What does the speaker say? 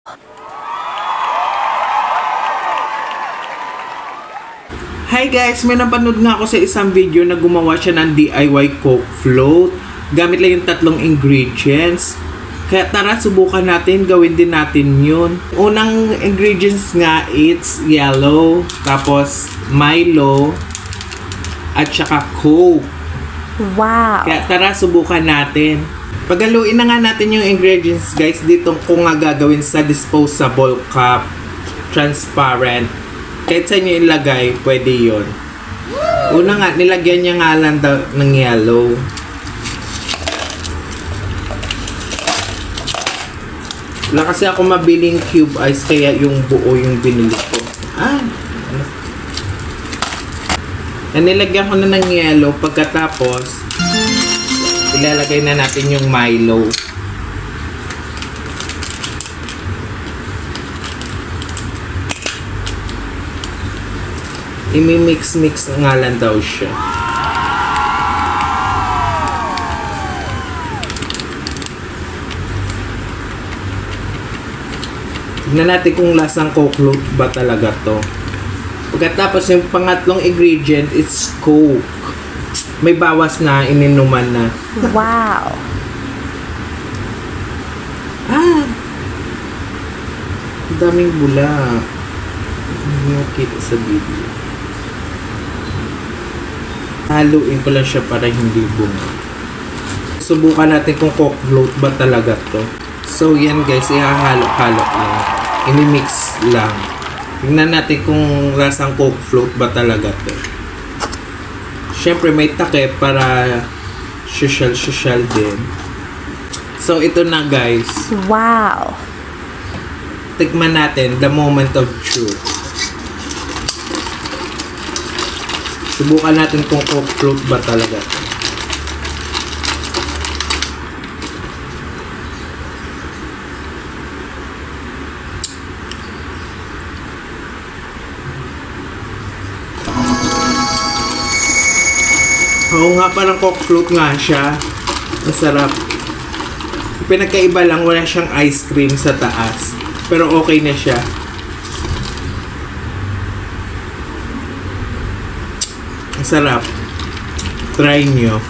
Hi guys! May napanood nga ako sa isang video na gumawa siya ng DIY Coke Float. Gamit lang yung 3 ingredients. Kaya tara, subukan natin. Gawin din natin yun. Unang ingredients nga, it's yellow, tapos Milo, at saka Coke. Wow! Kaya tara, subukan natin. Paghaluin na nga natin yung ingredients guys. Dito ko nga gagawin sa disposable cup. Transparent. Kahit sa inyo ilagay, pwede yun. Una nga, nilagyan niya nga lang ng yellow. Wala kasi ako mabiling cube ice, kaya yung buo yung binili ko. Nilagyan ko na ng yellow. Pagkatapos, ilalagay na natin yung Milo. Imi-mix-mix nga lang daw siya. Tignan natin kung lasang Coke Float ba talaga to. Pagkatapos yung pangatlong ingredient is Coke. May bawas na, ininuman na. Wow! Ang daming bula. Hindi mo kita sa video. Haluin ko lang siya para hindi bunga. Subukan natin kung Coke Float ba talaga to. So yan guys, ihahalo-halo lang. Ini-mix lang. Tingnan natin kung lasang Coke Float ba talaga to. Syempre may takip para social din. So ito na guys. Wow! Tikman natin the moment of truth. Subukan natin kung Coke Float ba talaga to. Oo nga, parang Coke Float nga siya. Masarap. Pinagkaiba lang, wala siyang ice cream sa taas. Pero okay na siya. Masarap. Try nyo.